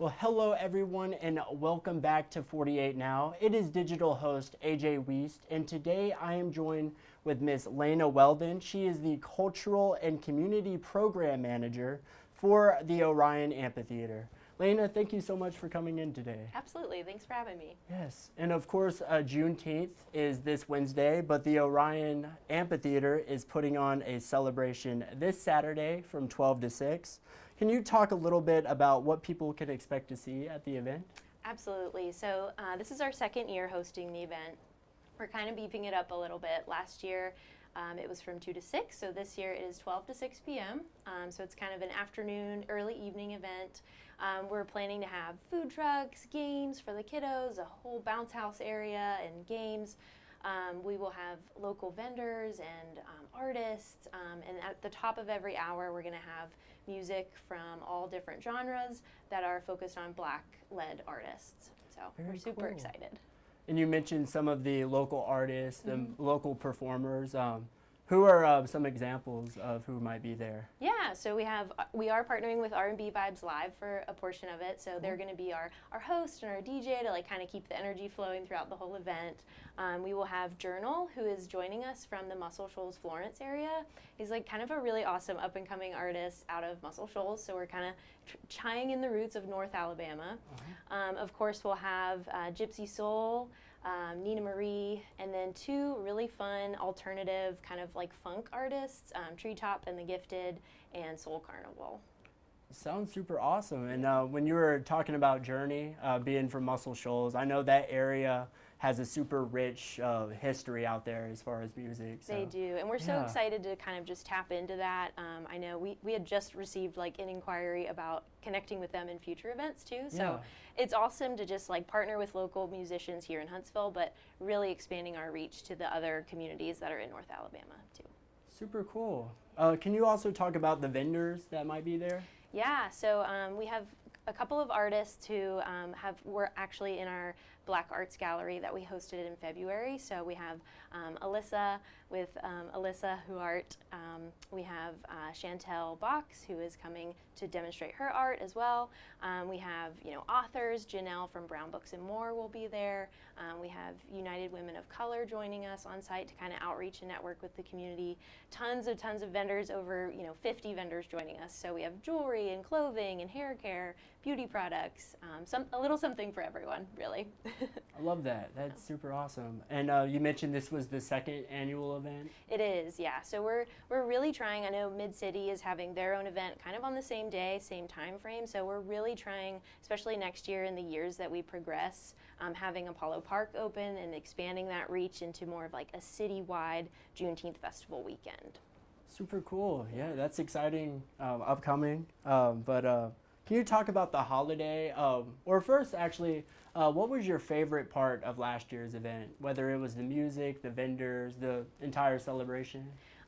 Well, hello everyone and welcome back to 48 Now. It is digital host AJ Wiest, and today I am joined with Miss Lena Weldon. She is the Cultural and Community Program Manager for the Orion Amphitheater. Lena, thank you so much for coming in today. Absolutely, thanks for having me. Yes, and of course Juneteenth is this Wednesday, but the Orion Amphitheater is putting on a celebration this Saturday from 12 to 6. Can you talk a little bit about what people can expect to see at the event? Absolutely. So this is our second year hosting the event. We're kind of beefing it up a little bit. Last year it was from 2 to 6, so this year it is 12 to 6 p.m. So it's kind of an afternoon, early evening event. We're planning to have food trucks, games for the kiddos, a whole bounce house area and games. We will have local vendors and artists, and at the top of every hour we're going to have music from all different genres that are focused on Black-led artists. So we're super excited. And you mentioned some of the local artists, the local performers. Who are some examples of who might be there? Yeah, so we are partnering with R&B Vibes Live for a portion of it. So they're going to be our host and our DJ to like kind of keep the energy flowing throughout the whole event. We will have Journal, who is joining us from the Muscle Shoals, Florence area. He's like kind of a really awesome up and coming artist out of Muscle Shoals. So we're kind of tying in the roots of North Alabama. Of course, we'll have Gypsy Soul, Nina Marie, and then two really fun alternative kind of like funk artists, Treetop and the Gifted, and Soul Carnival. Sounds super awesome. And when you were talking about Journey, being from Muscle Shoals, I know that area has a super rich history out there as far as music. So. They do, and we're so excited to kind of just tap into that. I know we had just received like an inquiry about connecting with them in future events too, so it's awesome to just like partner with local musicians here in Huntsville, but really expanding our reach to the other communities that are in North Alabama too. Super cool. Can you also talk about the vendors that might be there? Yeah, so we have a couple of artists who were actually in our Black Arts Gallery that we hosted in February. So we have Alyssa with Alyssa Who Art. We have Chantel Box, who is coming to demonstrate her art as well. We have authors. Janelle from Brown Books and More will be there. We have United Women of Color joining us on site to kind of outreach and network with the community. Tons of vendors, over 50 vendors joining us. So we have jewelry and clothing and hair care, beauty products, a little something for everyone, really. I love that. That's super awesome. And you mentioned this was the second annual event? It is, yeah. So we're really trying. I know Mid-City is having their own event kind of on the same day, same time frame. So we're really trying, especially next year in the years that we progress, having Apollo Park open and expanding that reach into more of like a citywide Juneteenth festival weekend. Super cool. Yeah, that's exciting, upcoming. Can you talk about the holiday? Or first, actually, what was your favorite part of last year's event? Whether it was the music, the vendors, the entire celebration?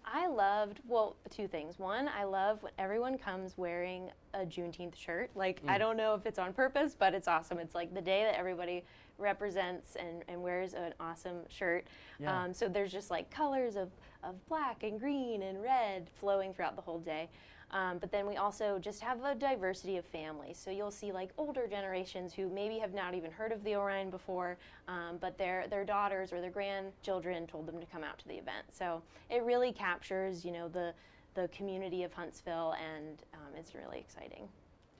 I loved, well, two things. One, I love when everyone comes wearing a Juneteenth shirt. Like, I don't know if it's on purpose, but it's awesome. It's like the day that everybody represents and wears an awesome shirt. Yeah. So there's just like colors of black and green and red flowing throughout the whole day. But then we also just have a diversity of families. So you'll see like older generations who maybe have not even heard of the Orion before, but their daughters or their grandchildren told them to come out to the event. So it really captures, the community of Huntsville, and it's really exciting.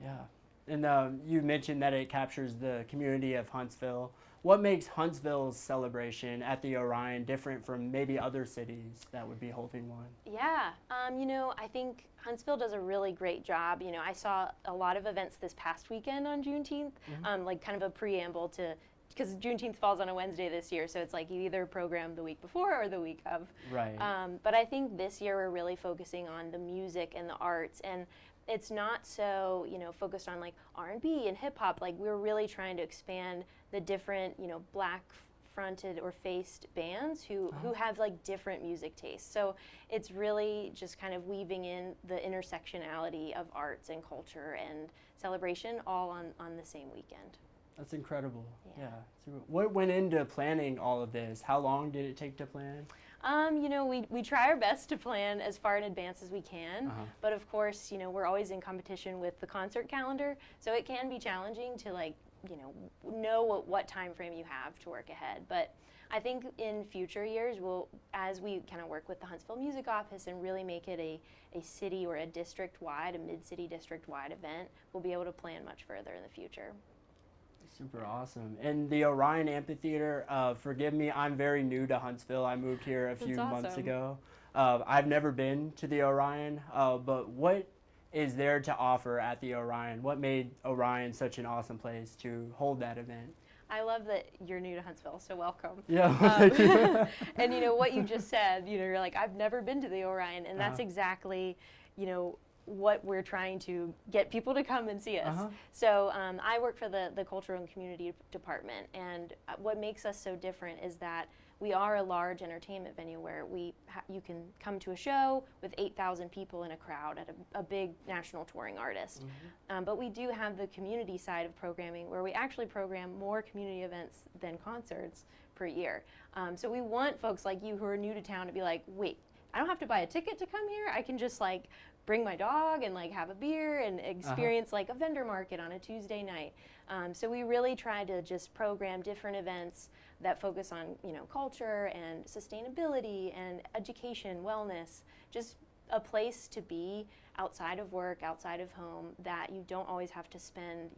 Yeah. And you mentioned that it captures the community of Huntsville. What makes Huntsville's celebration at the Orion different from maybe other cities that would be holding one? Yeah, I think Huntsville does a really great job. I saw a lot of events this past weekend on Juneteenth, like kind of a preamble to, because Juneteenth falls on a Wednesday this year, so it's like you either program the week before or the week of. Right. But I think this year we're really focusing on the music and the arts, and it's not so, focused on like R&B and hip hop. Like, we're really trying to expand the different, Black fronted or faced bands who have like different music tastes. So it's really just kind of weaving in the intersectionality of arts and culture and celebration all on the same weekend. That's incredible. Yeah. So what went into planning all of this? How long did it take to plan? We try our best to plan as far in advance as we can, but of course, we're always in competition with the concert calendar, so it can be challenging to know what time frame you have to work ahead. But I think in future years, as we kind of work with the Huntsville Music Office and really make it a city or a district-wide, a mid-city district-wide event, we'll be able to plan much further in the future. Super awesome. And the Orion Amphitheater, forgive me, I'm very new to Huntsville. I moved here a few months ago. I've never been to the Orion, but what is there to offer at the Orion? What made Orion such an awesome place to hold that event? I love that you're new to Huntsville, so welcome. Yeah, thank you. And what you just said, you're like, I've never been to the Orion, and that's exactly, what we're trying to get people to come and see us. So I work for the Cultural and Community Department, and what makes us so different is that we are a large entertainment venue where you can come to a show with 8,000 people in a crowd at a big national touring artist. But we do have the community side of programming where we actually program more community events than concerts per year. So we want folks like you who are new to town to be like, wait, I don't have to buy a ticket to come here. I can just bring my dog and have a beer and experience a vendor market on a Tuesday night. So we really try to just program different events that focus on culture and sustainability and education, wellness, just a place to be outside of work, outside of home, that you don't always have to spend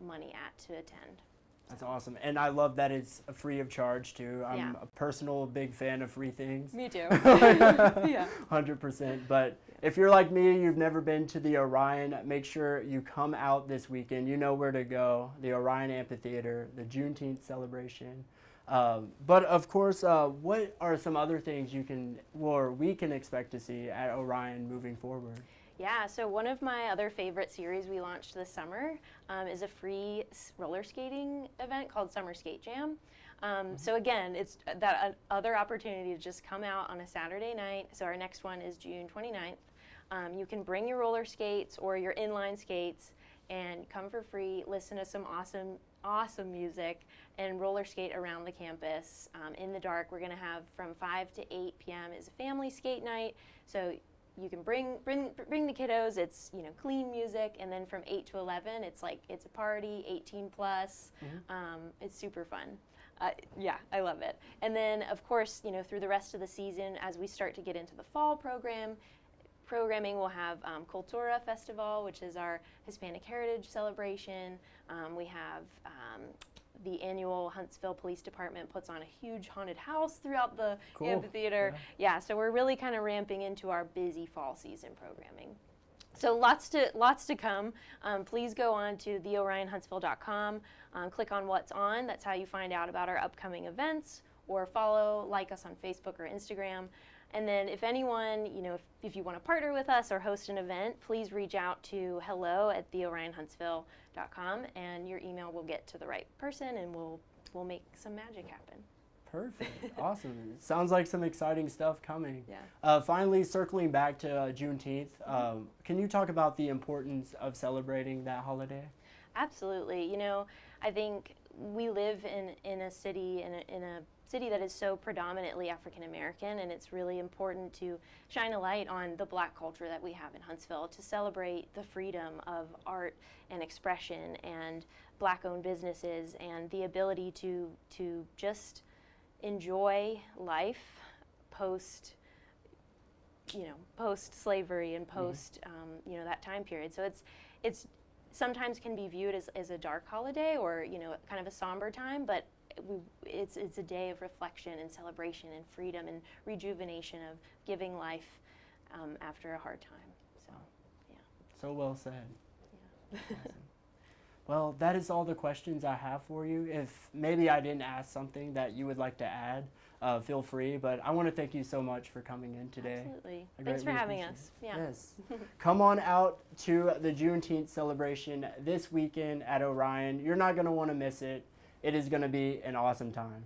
money to attend. That's awesome. And I love that it's free of charge too. I'm a personal big fan of free things. Me too. Yeah. 100%. But if you're like me, you've never been to the Orion, make sure you come out this weekend. You know where to go. The Orion Amphitheater, the Juneteenth Celebration. But of course, what are some other things we can expect to see at Orion moving forward? Yeah, so one of my other favorite series we launched this summer is a free roller skating event called Summer Skate Jam. So again, it's that other opportunity to just come out on a Saturday night. So our next one is June 29th. You can bring your roller skates or your inline skates and come for free, listen to some awesome music, and roller skate around the campus in the dark. We're going to have from 5 to 8 p.m. is a family skate night. So you can bring the kiddos. It's clean music, and then from 8 to 11, it's a party, 18 plus. It's super fun. Yeah, I love it. And then of course, through the rest of the season, as we start to get into the fall programming, we'll have Cultura Festival, which is our Hispanic Heritage celebration. We have the annual Huntsville Police Department puts on a huge haunted house throughout the amphitheater. Yeah, so we're really kind of ramping into our busy fall season programming. So lots to come. Please go on to theorionhuntsville.com, click on what's on. That's how you find out about our upcoming events, or like us on Facebook or Instagram. And then if anyone, if you want to partner with us or host an event, please reach out to hello@theorionhuntsville.com, and your email will get to the right person, and we'll make some magic happen. Perfect. Awesome. Sounds like some exciting stuff coming. Yeah. Finally, circling back to Juneteenth, can you talk about the importance of celebrating that holiday? Absolutely. I think we live in a city that is so predominantly African American, and it's really important to shine a light on the Black culture that we have in Huntsville, to celebrate the freedom of art and expression and Black-owned businesses, and the ability to just enjoy life post slavery and post that time period. So it's sometimes can be viewed as a dark holiday, or kind of a somber time, but it's a day of reflection and celebration and freedom and rejuvenation of giving life after a hard time. So, yeah. So well said. Yeah. Awesome. Well, that is all the questions I have for you. If maybe I didn't ask something that you would like to add, feel free. But I want to thank you so much for coming in today. Absolutely. Thanks for having us. Yeah. Yes. Come on out to the Juneteenth celebration this weekend at Orion. You're not going to want to miss it. It is going to be an awesome time.